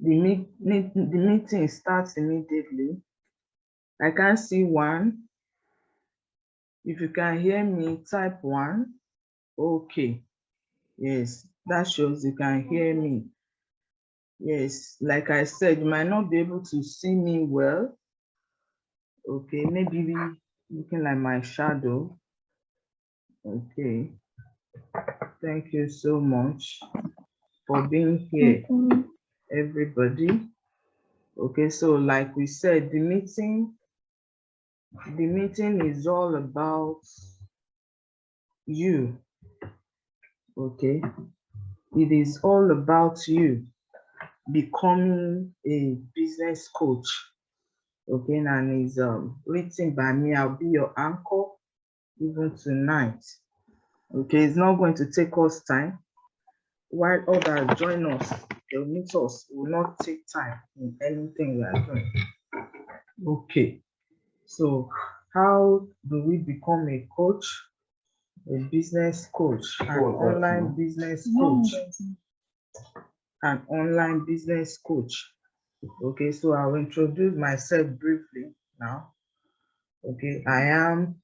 the meeting starts immediately. I can't see one. If you can hear me, type 1. Okay. Yes, that shows you can hear me. Yes, like I said, you might not be able to see me well. Okay, maybe looking like my shadow. Okay. Thank you so much for being here, everybody. Okay, so like we said, the meeting is all about you. Okay, it is all about you becoming a business coach. Okay, and it's written by me. I'll be your anchor even tonight. Okay, it's not going to take us time. While others join us, they'll meet us. It will not take time in anything we are doing. Okay, so how do we become a coach? A business coach, an online business coach, an online business coach. Okay, so I'll introduce myself briefly now. Okay, I am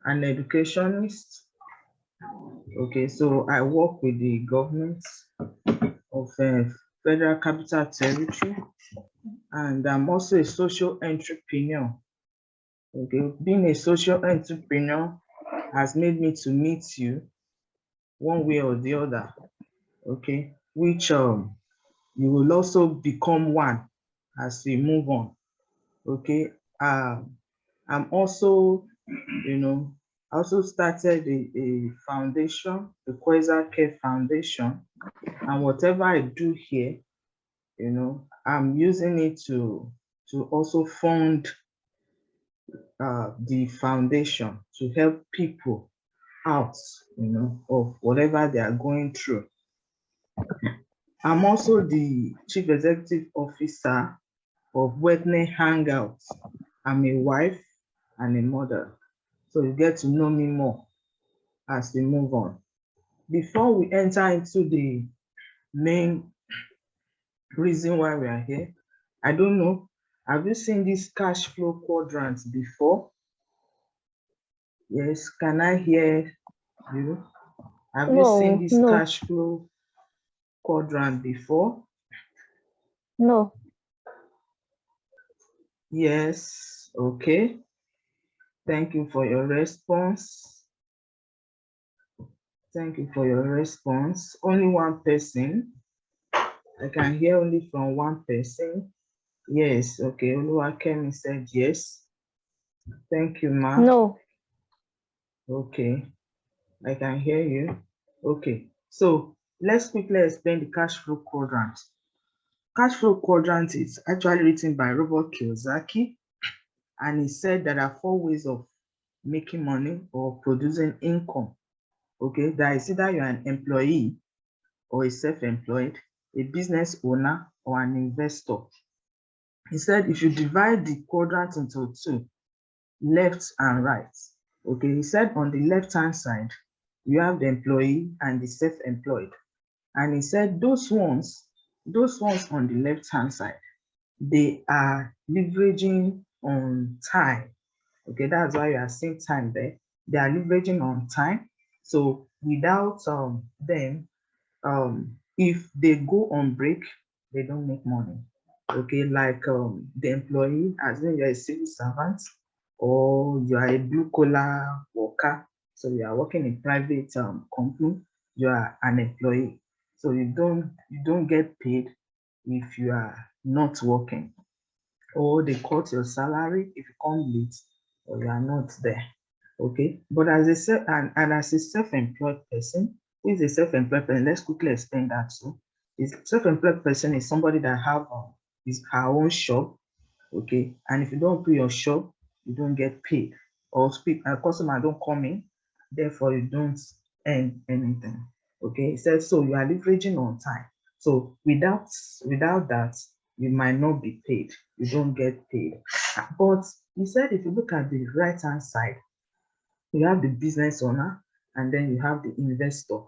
an educationist. Okay, so I work with the government of Federal Capital Territory, and I'm also a social entrepreneur. Okay, being a social entrepreneur has made me to meet you one way or the other. Okay, which you will also become one as we move on. Okay, I'm also, I also started a foundation, the Quasar Care Foundation, and whatever I do here, I'm using it to also fund the foundation to help people out, of whatever they are going through. I'm also the Chief Executive Officer of Wetney Hangouts. I'm a wife and a mother, so you get to know me more as we move on. Before we enter into the main reason why we are here, I don't know, have you seen this cash flow quadrant before? Yes, can I hear you? Have you seen this cash flow quadrant before? No. Yes, okay. Thank you for your response. Thank you for your response. Only one person. I can hear only from one person. Yes, okay. Oluwakemi said yes. Thank you, ma. No. Okay, I can hear you. Okay, so let's quickly explain the cash flow quadrant. Cash flow quadrant is actually written by Robert Kiyosaki, and he said there are 4 ways of making money or producing income. Okay, that is either you're an employee or a self-employed, a business owner, or an investor. He said if you divide the quadrant into 2, left and right. Okay, he said on the left-hand side, you have the employee and the self-employed. And he said those ones on the left-hand side, they are leveraging on time. Okay, that's why you are seeing time there. They are leveraging on time. So without them, if they go on break, they don't make money. Okay, like the employee, as in you're a civil servant or you are a blue collar worker, so you are working in private company, you are an employee, so you don't get paid if you are not working, or they cut your salary if you come late or you are not there. Okay, but as a self-employed person, who is a self-employed person? Let's quickly explain that too. A self-employed person is somebody that have her own shop. Okay, and if you don't pay your shop, you don't get paid, or a customer don't come in, therefore you don't earn anything. Okay, it says so you are leveraging on time. So without that, you might not be paid. You don't get paid. But he said if you look at the right hand side, you have the business owner and then you have the investor.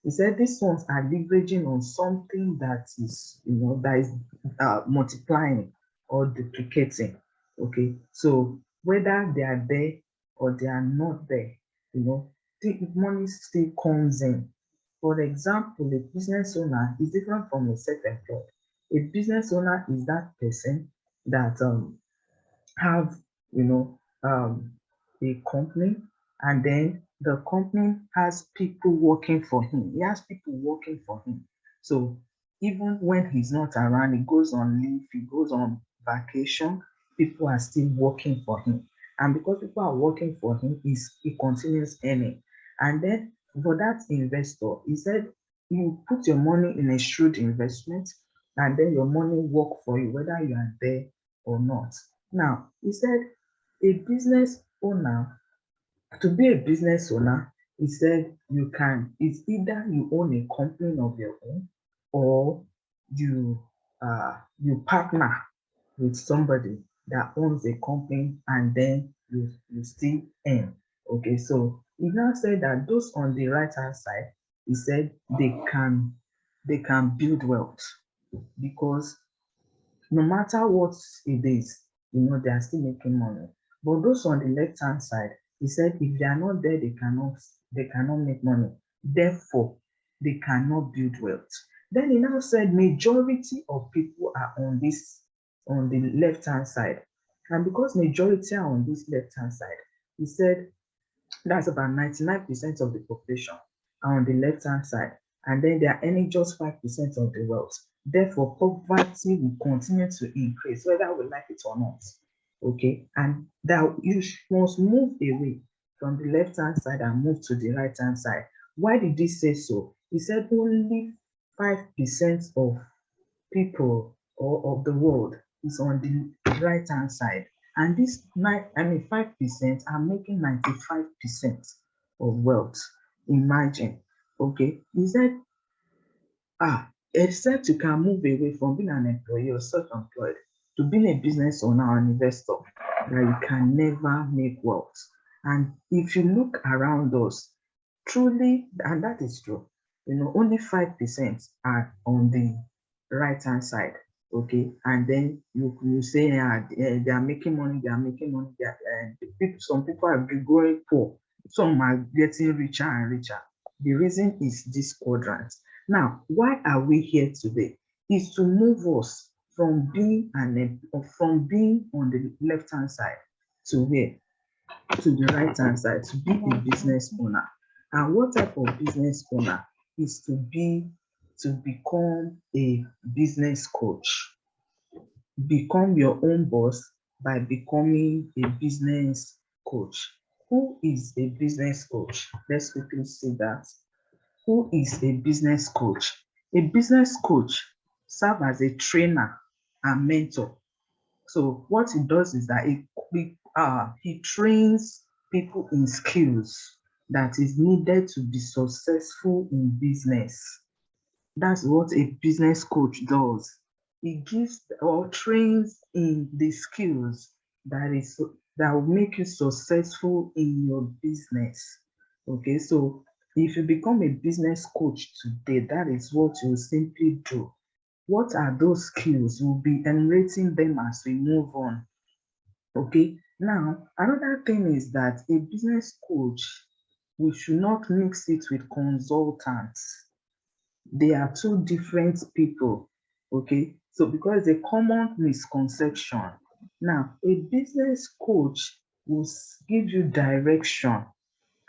He said these ones are leveraging on something that is, that is multiplying or duplicating. Okay, so whether they are there or they are not there, the money still comes in. For example, a business owner is different from a self-employed. A business owner is that person that have a company, and then the company has people working for him. He has people working for him. So even when he's not around, he goes on leave, he goes on vacation, people are still working for him. And because people are working for him, he continues earning. And then for that investor, he said you put your money in a shrewd investment, and then your money work for you whether you are there or not. Now, he said a business owner, to be a business owner, he said it's either you own a company of your own, or you you partner with somebody that owns a company, and then you still earn. Okay, so he now said that those on the right hand side, he said they can build wealth, because no matter what it is, they are still making money. But those on the left hand side, he said if they are not there, they cannot make money. Therefore, they cannot build wealth. Then he now said majority of people are on the left hand side. And because majority are on this left hand side, he said that's about 99% of the population are on the left hand side, and then they are earning just 5% of the wealth. Therefore, poverty will continue to increase, whether we like it or not. Okay, and that you must move away from the left hand side and move to the right hand side. Why did he say so? He said only 5% of people or of the world is on the right hand side, and this 5% are making 95% of wealth. Imagine. Okay, he said except you can move away from being an employee or self-employed to being a business owner or an investor, that you can never make wealth. And if you look around us, truly, and that is true, only 5% are on the right hand side. Okay, and then you say they are making money, they are making money. Some people are growing poor, some are getting richer and richer. The reason is this quadrant. Now, why are we here today? Is to move us from being on the left hand side to where? To the right hand side, to be a business owner. And what type of business owner is to become a business coach? Become your own boss by becoming a business coach. Who is a business coach? Let's quickly see that. Who is a business coach? A business coach serves as a trainer and mentor. So what he does is that he trains people in skills that is needed to be successful in business. That's what a business coach does. He gives or trains in the skills that will make you successful in your business. Okay, so if you become a business coach today, that is what you simply do. What are those skills? We'll be enumerating them as we move on. Okay, now another thing is that a business coach, we should not mix it with consultants. They are two different people. Okay, so because a common misconception. Now, a business coach will give you direction,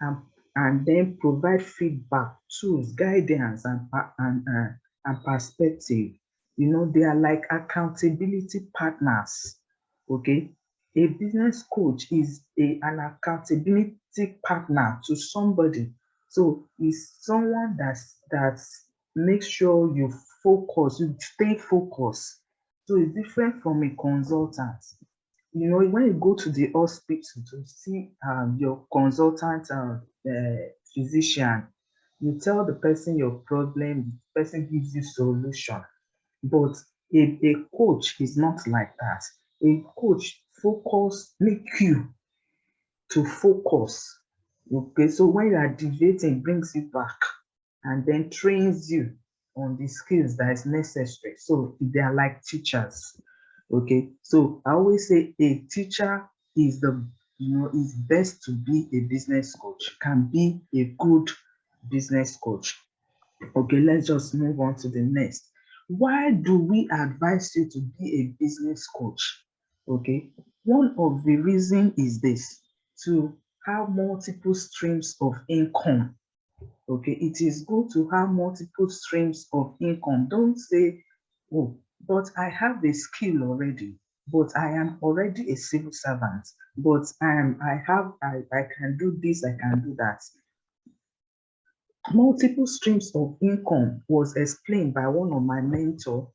and, and then provide feedback, tools, guidance, and perspective. They are like accountability partners. Okay, a business coach is an accountability partner to somebody. So it's someone that makes sure you you stay focused. So it's different from a consultant. When you go to the hospital to see your consultant physician, you tell the person your problem, the person gives you solution. But a coach is not like that. A coach make you to focus. Okay, so when you are deviating, it brings you back. and then trains you on the skills that is necessary. So they are like teachers. Okay, so I always say a teacher is is best to be a business coach, can be a good business coach. Okay, let's just move on to the next. Why do we advise you to be a business coach? Okay, one of the reason is this: to have multiple streams of income. Okay, it is good to have multiple streams of income. Don't say, oh, but I have the skill already, but I am already a civil servant, but I can do this, I can do that. Multiple streams of income was explained by one of my mentor,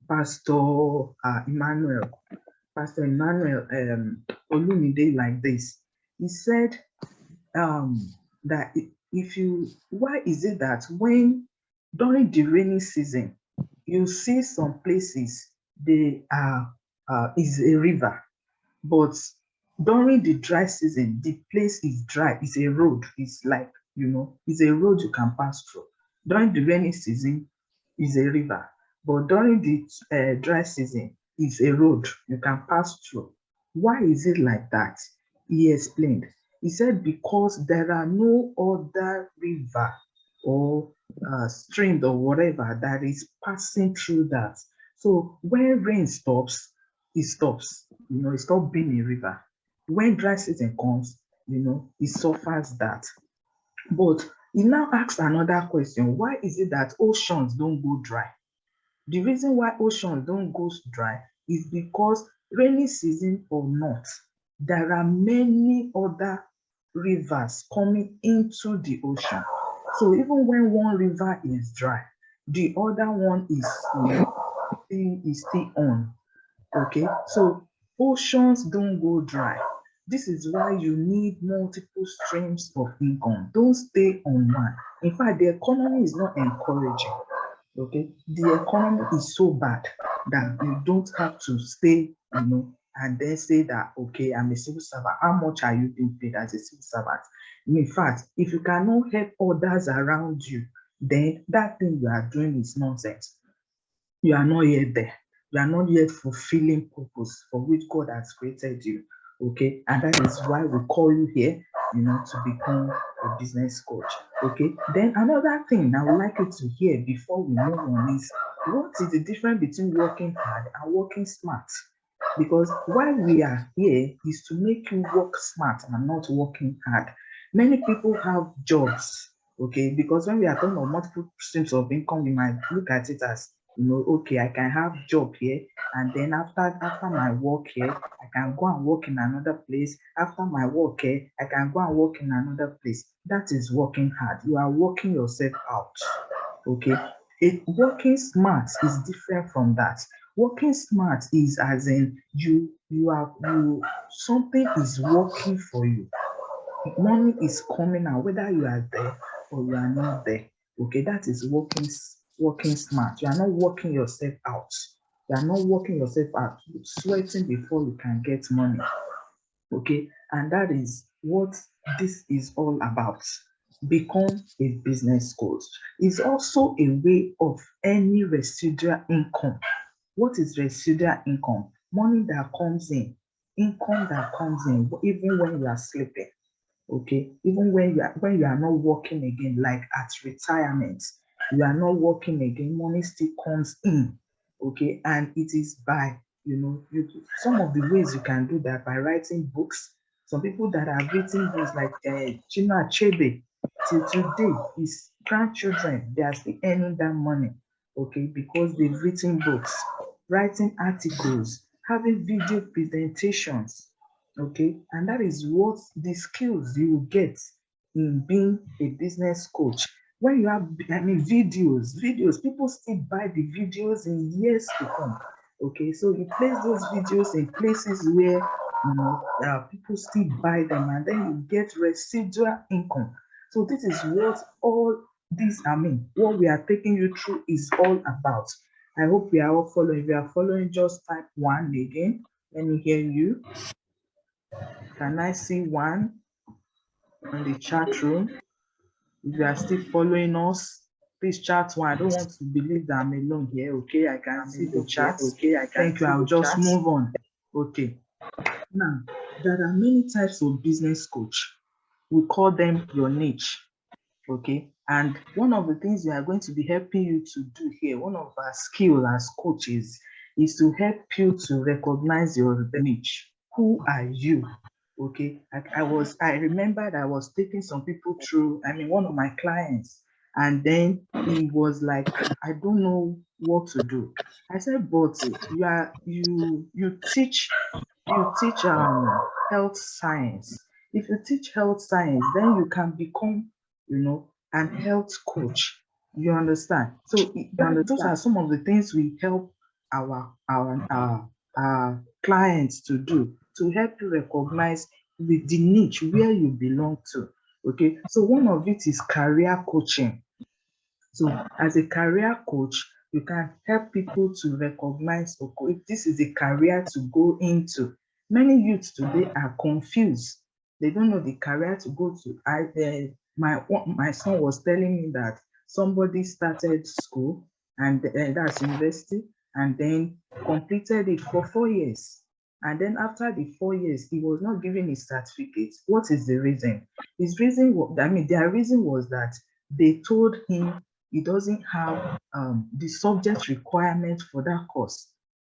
Pastor Emmanuel. Pastor Emmanuel Olumide, like this. He said that if you, why is it that when during the rainy season, you see some places they are is a river, but during the dry season, the place is dry. It's a road. It's like, it's a road you can pass through. During the rainy season, it's a river. But during the dry season, it's a road you can pass through. Why is it like that? He explained. He said, because there are no other river or stream or whatever that is passing through that. So when rain stops, it stops. It stops being a river. When dry season comes, it suffers that. But he now asks another question: why is it that oceans don't go dry? The reason why oceans don't go dry is because rainy season or not, there are many other rivers coming into the ocean. So even when one river is dry, the other one is still on. Okay, so oceans don't go dry. This is why you need multiple streams of income. Don't stay on one. In fact, the economy is not encouraging. Okay, the economy is so bad that you don't have to stay, and then say that, okay, I'm a civil servant. How much are you being paid as a civil servant? In fact, if you cannot help others around you, then that thing you are doing is nonsense. You are not yet there. You are not yet fulfilling purpose for which God has created you. Okay, and that is why we call you here, to become a business coach. Okay, then another thing I would like you to hear before we move on is, what is the difference between working hard and working smart? Because why we are here is to make you work smart and not working hard. Many people have jobs, okay, because when we are talking about multiple streams of income, we might look at it as, okay, I can have job here, and then after my work here, I can go and work in another place. After my work here, I can go and work in another place. That is working hard. You are working yourself out. Okay. Working smart is different from that. Working smart is as in you something is working for you. Money is coming out, whether you are there or you are not there. Okay, that is working smart. You are not working yourself out. You are not working yourself out, sweating before you can get money. Okay, and that is what this is all about. Become a business coach. It's also a way of any residual income. What is residual income? Money that comes in, income that comes in even when you are sleeping. Okay, even when you are not working again, like at retirement, you are not working again, money still comes in. Okay, and it is by, some of the ways you can do that by writing books. Some people that have written books like Chinua Achebe, till today his grandchildren, they are still earning that money. Okay, because they've written books, writing articles, having video presentations. Okay, and that is what the skills you get in being a business coach. When you have, videos, people still buy the videos in years to come. Okay, so you place those videos in places where people still buy them, and then you get residual income. So this is what all this, what we are taking you through is all about. I hope we are all following. If you are following, just type one again. Let me hear you. Can I see one on the chat room? If you are still following us, please chat one. I don't want to believe that I'm alone here. Okay, I can see the chat. Okay, I can Thank you. see I'll the just chat. move on. Okay. Now, there are many types of business coach. We call them your niche. Okay. And one of the things we are going to be helping you to do here, one of our skill as coaches, is to help you to recognize your niche. Who are you? Okay. I remembered I was taking some people through, one of my clients, and then he was like, I don't know what to do. I said, but you teach health science. If you teach health science, then you can become, an health coach. You understand? So those are some of the things we help our clients to do, to help you recognize the niche where you belong to. Okay. So one of it is career coaching. So as a career coach, you can help people to recognize, okay, if this is a career to go into. Many youths today are confused. They don't know the career to go to. My son was telling me that somebody started school, and that's university, and then completed it for 4 years. And then after the 4 years, he was not given his certificate. What is the reason? Their reason was that they told him he doesn't have the subject requirement for that course.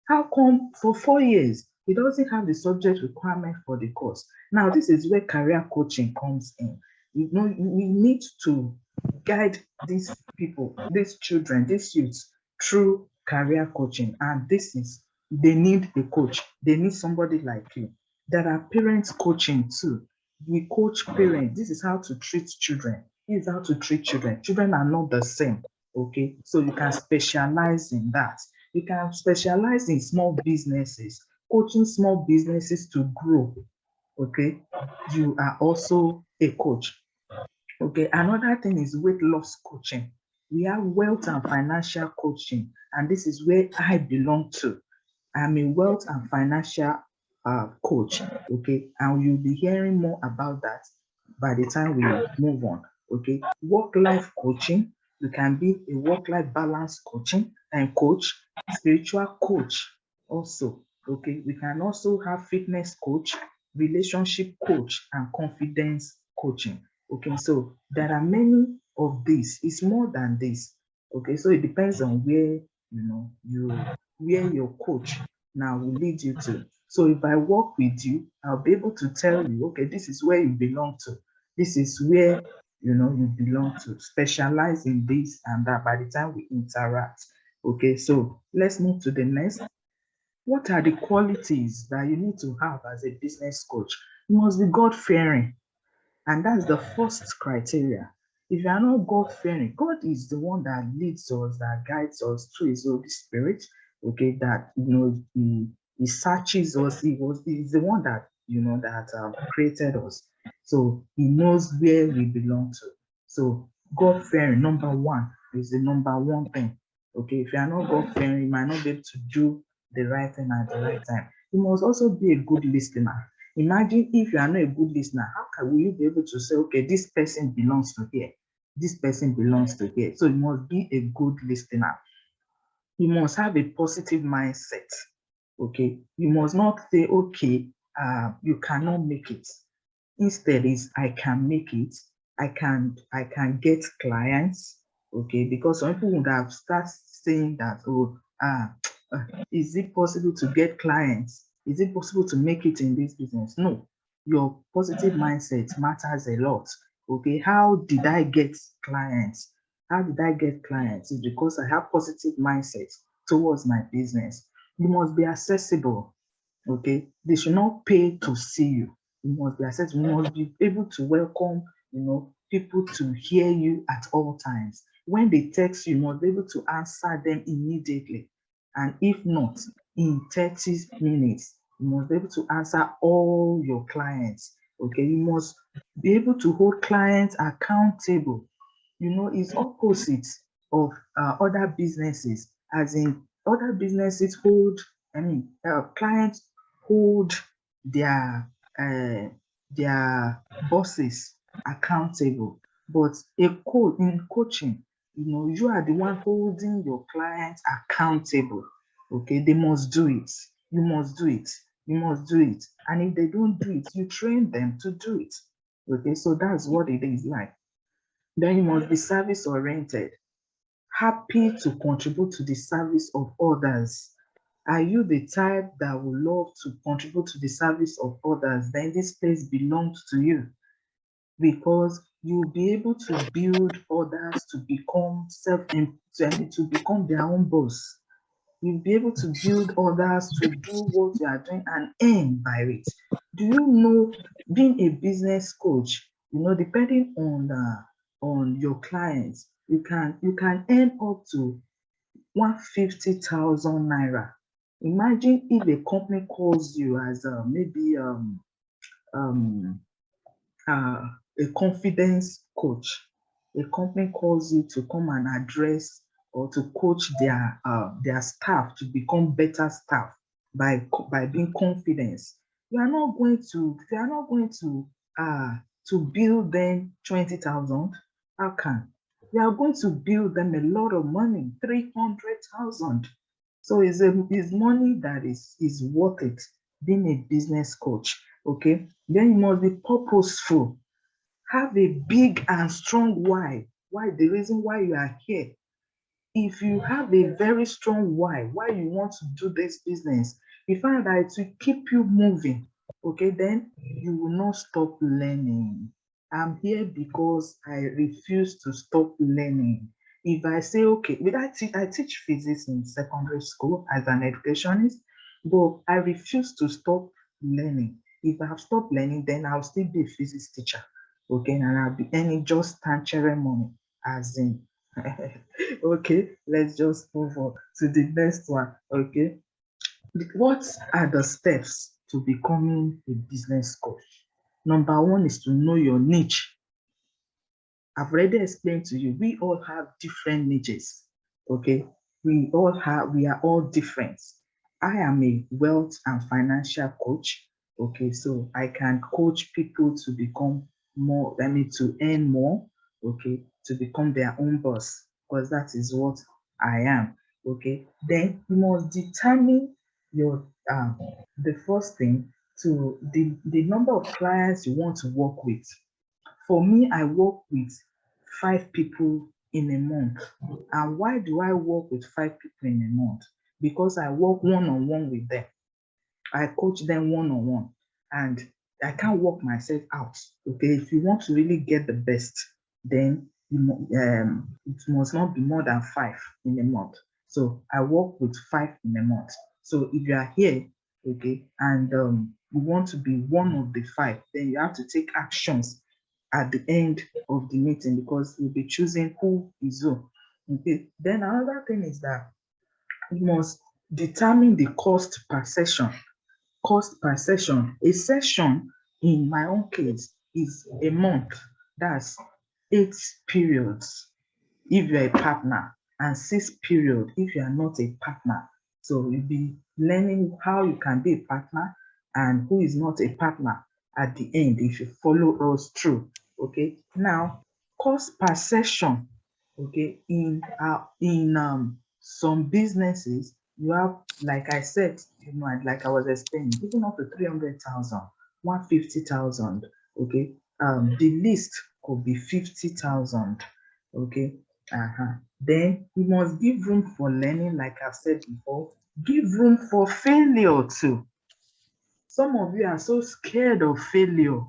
How come for 4 years he doesn't have the subject requirement for the course? Now, this is where career coaching comes in. We need to guide these people, these children, these youths through career coaching. And they need a coach. They need somebody like you. There are parents coaching too. We coach parents. This is how to treat children. This is how to treat children. Children are not the same. Okay. So you can specialize in that. You can specialize in small businesses, coaching small businesses to grow. Okay. You are also a coach. Okay. Another thing is weight loss coaching. We have wealth and financial coaching, and this is where I belong to. I'm a wealth and financial coach, okay? And you'll be hearing more about that by the time we move on, okay? Work-life coaching, you can be a work-life balance coaching and coach, spiritual coach also, okay? We can also have fitness coach, relationship coach, and confidence coaching, okay? So there are many of these. It's more than this, okay? So it depends on where your coach now will lead you to. So if I work with you, I'll be able to tell you, okay, this is where you belong to. This is where you belong to. Specialize in this and that by the time we interact. Okay, so let's move to the next. What are the qualities that you need to have as a business coach? You must be God-fearing. And that's the first criteria. If you are not God fearing, God is the one that leads us, that guides us through His Holy Spirit. Okay, that He searches us. He's the one that created us. So He knows where we belong to. So God fearing, number one, is the number one thing. Okay, if you are not God fearing, you might not be able to do the right thing at the right time. You must also be a good listener. Imagine if you are not a good listener, will you be able to say, okay, this person belongs to here, this person belongs to here? So you must be a good listener. You must have a positive mindset. Okay, you must not say, okay, you cannot make it. Instead, is I can make it. I can get clients. Okay, because some people would have started saying that, oh, is it possible to get clients? Is it possible to make it in this business? No, your positive mindset matters a lot. Okay, how did I get clients? How did I get clients? It's because I have positive mindset towards my business. You must be accessible. Okay, they should not pay to see you. You must be accessible. You must be able to welcome, people to hear you at all times. When they text you, you must be able to answer them immediately. And if not, in 30 minutes, you must be able to answer all your clients. Okay, you must be able to hold clients accountable. It's opposite of other businesses, as in other businesses clients hold their uh, their bosses accountable. But in coaching, you are the one holding your clients accountable. Okay, they must do it. You must do it. You must do it. And if they don't do it, you train them to do it. Okay, so that's what it is like. Then you must be service oriented, happy to contribute to the service of others. Are you the type that would love to contribute to the service of others? Then this place belongs to you, because you'll be able to build others to become to become their own boss. You'll be able to build others to do what you are doing and earn by it. Do you know, being a business coach, depending on your clients, you can earn up to 150,000 naira. Imagine if a company calls you as maybe um uh, a confidence coach. A company calls you to come and address or to coach their staff to become better staff by being confident. You are not going to build them 20,000. How can? You are going to build them a lot of money, 300,000. So it's money that is worth it, being a business coach. Okay, then you must be purposeful. Have a big and strong why. Why? The reason why you are here. If you have a very strong why you want to do this business, you find that it will keep you moving. Okay, then you will not stop learning. I'm here because I refuse to stop learning. If I say, okay, I teach physics in secondary school as an educationist, but I refuse to stop learning. If I have stopped learning, then I'll still be a physics teacher. Okay, and I'll be earning just tangerine money, as in. Okay, let's just move on to the next one. Okay, what are the steps to becoming a business coach? Number one is to know your niche. I've already explained to you, we all have different niches. Okay, we are all different. I am a wealth and financial coach. Okay, so I can coach people to become more, to earn more, okay, to become their own boss, because that is what I am. Okay, then you must determine your the first thing, to the number of clients you want to work with. For me, I work with 5 people in a month. And why do I work with 5 people in a month? Because I work one on one with them. I coach them one on one, and I can't work myself out. Okay, if you want to really get the best, then it must not be more than 5 in a month. So I work with 5 in a month. So if you are here, okay, and you want to be one of the 5, then you have to take actions at the end of the meeting, because you'll be choosing who is who. Okay. Then another thing is that you must determine the cost per session. Cost per session. A session, in my own case, is a month. That's 8 periods if you're a partner, and 6 periods if you are not a partner. So you'll be learning how you can be a partner and who is not a partner at the end if you follow us through. Okay. Now, cost per session. Okay. In some businesses, you have, like I said, like I was explaining, even up to 300,000, 150,000. Okay. The least could be 50,000. Okay. Then we must give room for learning, like I've said before. Give room for failure too. Some of you are so scared of failure.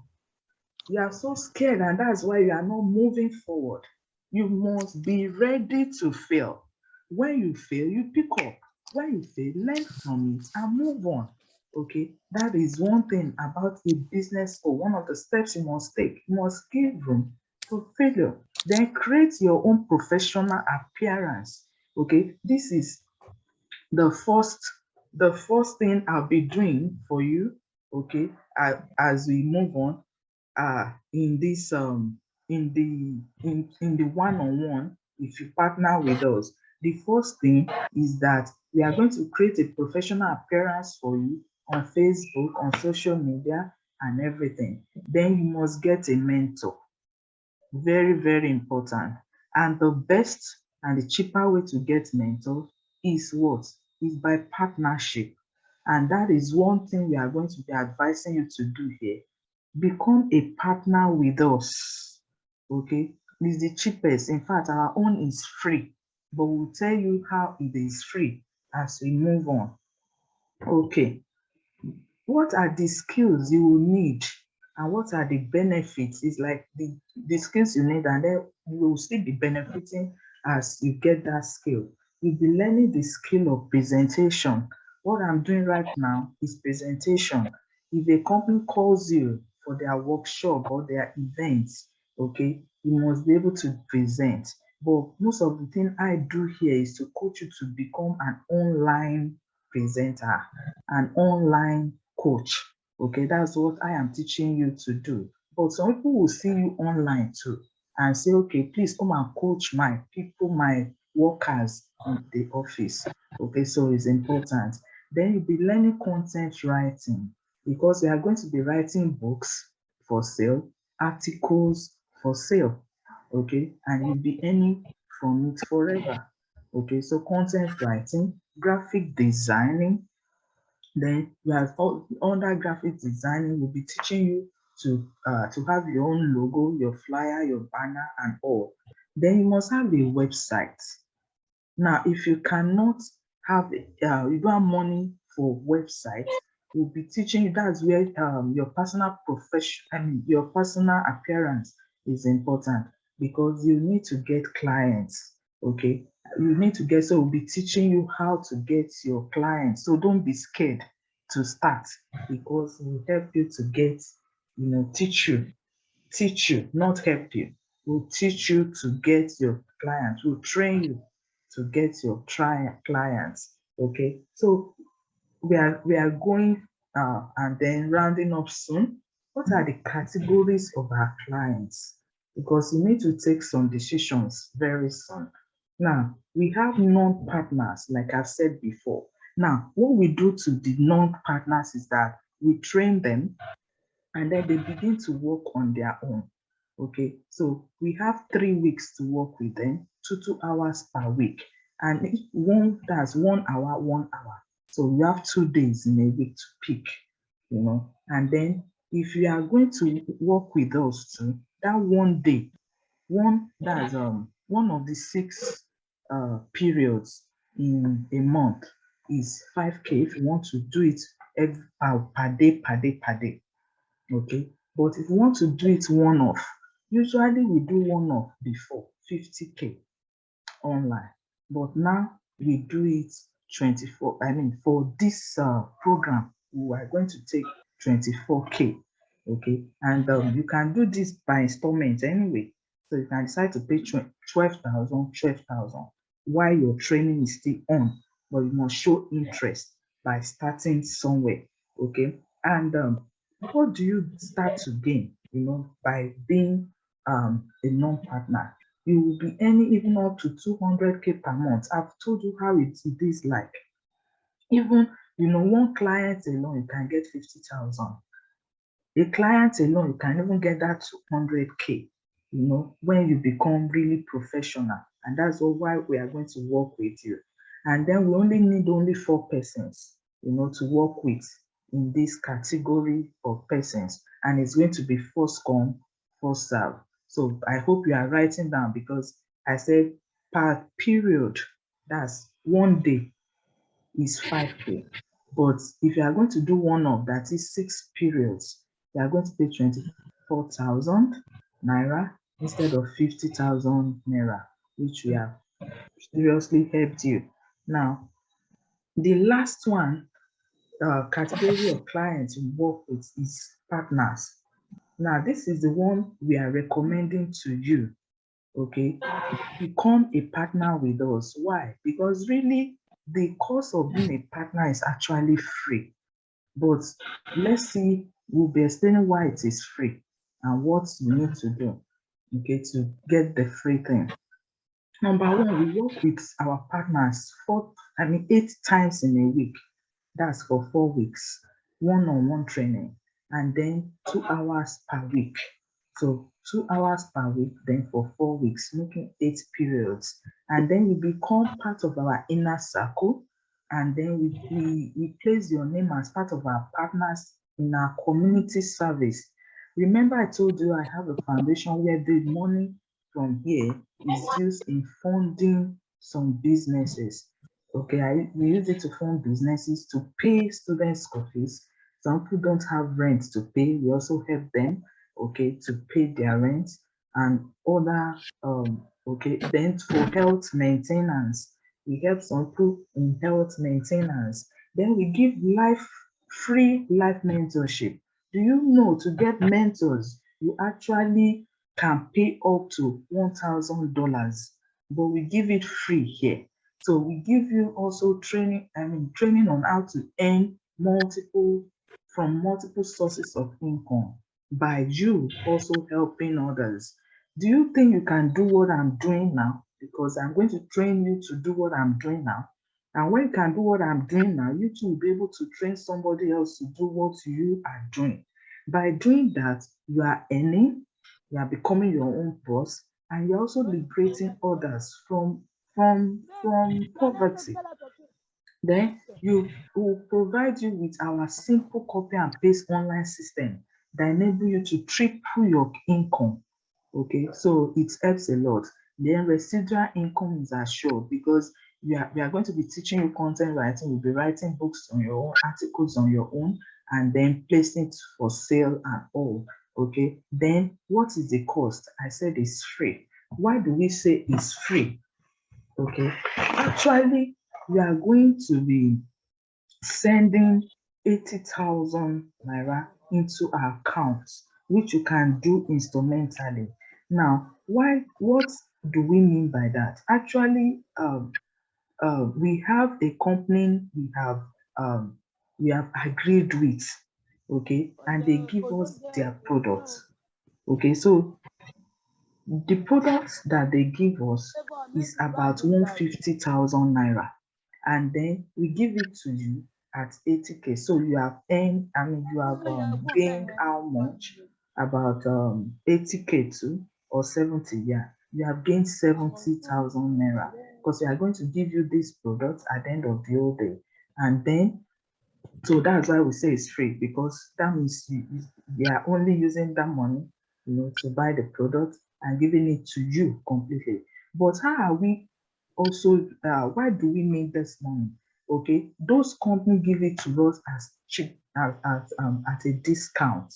You are so scared, and that's why you are not moving forward. You must be ready to fail. When you fail, you pick up. When you fail, learn from it and move on. Okay, that is one thing about a business, or one of the steps you must take. You must give room for failure. Then create your own professional appearance. Okay, this is the first the first thing I'll be doing for you. Okay, as we move on, in this in the one-on-one, if you partner with us, the first thing is that we are going to create a professional appearance for you on Facebook, on social media, and everything. Then you must get a mentor. Very, very important. And the best and the cheaper way to get mentor is what? Is by partnership. And that is one thing we are going to be advising you to do here. Become a partner with us. Okay? It's the cheapest. In fact, our own is free, but we'll tell you how it is free as we move on. Okay. What are the skills you will need and what are the benefits? It's like the skills you need, and then you will still be benefiting as you get that skill. You'll be learning the skill of presentation. What I'm doing right now is presentation. If a company calls you for their workshop or their events, okay, you must be able to present. But most of the thing I do here is to coach you to become an online presenter, an online coach. Okay, that's what I am teaching you to do. But some people will see you online too and say, okay, please come and coach my people, my workers in the office. Okay, so it's important. Then you'll be learning content writing because we are going to be writing books for sale, articles for sale. Okay, and you'll be earning from it forever. Okay, so content writing, graphic designing, then we have under graphic designing, we'll be teaching you to have your own logo, your flyer, your banner, and all. Then you must have a website. Now, if you cannot have, you don't have money for website, we'll be teaching you. That's where your personal profession, I mean, your personal appearance is important because you need to get clients. Okay, you need to get. So we'll be teaching you how to get your clients. So don't be scared to start because we'll help you to get, teach you, not help you. We'll teach you to get your clients. We'll train you to get your clients. Okay. So we are going and then rounding up soon. What are the categories of our clients? Because you need to take some decisions very soon. Now, we have non-partners, like I've said before. Now, what we do to the non-partners is that we train them and then they begin to work on their own. Okay, so we have 3 weeks to work with them, 2 hours per week, and one that's 1 hour, 1 hour. So you have 2 days in a week to pick, and then if you are going to work with us too, that one day, that's one of the six periods in a month is 5K if you want to do it per day, per day, per day. Okay, but if you want to do it one off, usually we do one off before 50K online, but now we do it 24. I mean, for this program, we are going to take 24K. Okay, and you can do this by installment anyway. So you can decide to pay 12,000 while your training is still on, but you must show interest by starting somewhere. Okay, and what do you start to gain? By being a non-partner, you will be earning even up to 200K per month. I've told you how it is like. Even, one client alone, you can get 50,000. A client alone, you can even get that 200K, when you become really professional. And that's why we are going to work with you. And then we only need only 4 persons, to work with in this category of persons. And it's going to be first come, first serve. So I hope you are writing down because I said per period, that's one day is 5K. But if you are going to do one of that is 6 periods, you are going to pay 24,000 naira instead of 50,000 naira, which we have seriously helped you. Now, the last one category of clients we work with is partners. Now, this is the one we are recommending to you. Okay, become a partner with us. Why? Because really, the cost of being a partner is actually free. But let's see, we'll be explaining why it is free and what you need to do, okay, to get the free thing. Number one, we work with our partners 8 times in a week. That's for 4 weeks, one-on-one training, and then 2 hours per week. So 2 hours per week, then for 4 weeks, making 8 periods. And then you become part of our inner circle. And then we place your name as part of our partners in our community service. Remember, I told you I have a foundation where the money from here is used in funding some businesses. Okay, we use it to fund businesses to pay students' school fees. Some people don't have rent to pay. We also help them, okay, to pay their rent and other, okay, then for health maintenance, we help some people in health maintenance. Then we give free life mentorship. Do you know to get mentors, you actually can pay up to $1,000, but we give it free here. So we give you also training on how to earn multiple sources of income by you also helping others. Do you think you can do what I'm doing now? Because I'm going to train you to do what I'm doing now. And when you can do what I'm doing now, you too will be able to train somebody else to do what you are doing. By doing that, you are earning, you are becoming your own boss, and you're also liberating others from poverty. Then you will provide you with our simple copy and paste online system that enable you to triple your income. Okay, so it helps a lot. Then residual income is assured because we are going to be teaching you content writing. You'll be writing books on your own, articles on your own, and then placing it for sale and all. Okay, then what is the cost? I said it's free. Why do we say it's free? Okay, actually, we are going to be sending 80,000 naira into our account, which you can do instrumentally. Now, what do we mean by that? Actually, we have a company we have agreed with, okay, and they give us their products. Okay, so the products that they give us is about 150,000 naira, and then we give it to you at 80K. So you have earned, I mean, you have gained how much? About 80K too, or 70, yeah. You have gained 70,000 naira because we are going to give you this product at the end of the whole day. And then so that's why we say it's free, because that means we are only using that money, to buy the product and giving it to you completely. But how are we also? Why do we make this money? Okay, those companies give it to us as cheap at a discount.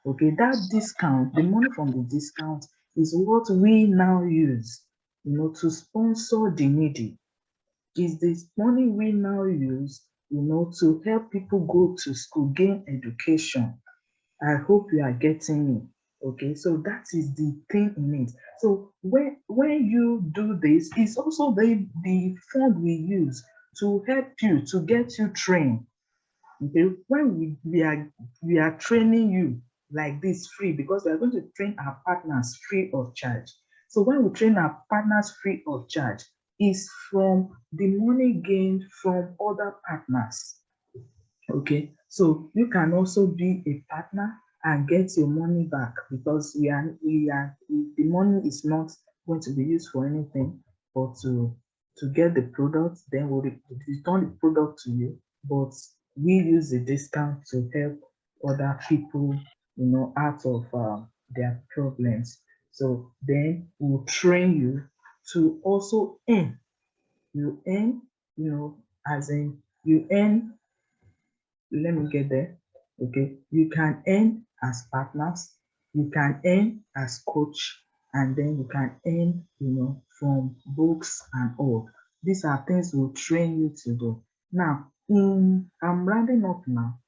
Okay, that discount, the money from the discount is what we now use, to sponsor the needy. Is this money we now use, to help people go to school, gain education. I hope you are getting me. Okay, so that is the thing in it. So when you do this, it's also the fund we use to help you to get you trained. Okay, when we are training you like this free, because we are going to train our partners free of charge. So when we train our partners free of charge, is from the money gained from other partners. Okay, so you can also be a partner and get your money back, because the money is not going to be used for anything but to get the product, then we'll return the product to you, but we use the discount to help other people, out of their problems. So then we'll train you to also earn. You earn, as in you earn, let me get there. Okay, you can earn as partners, you can earn as coach, and then you can earn, from books and all. These are things we'll train you to do. Now, I'm rounding up now.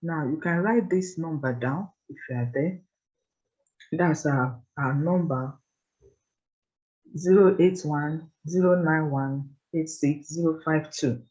Now you can write this number down if you are there. That's our number: 081 091 86052.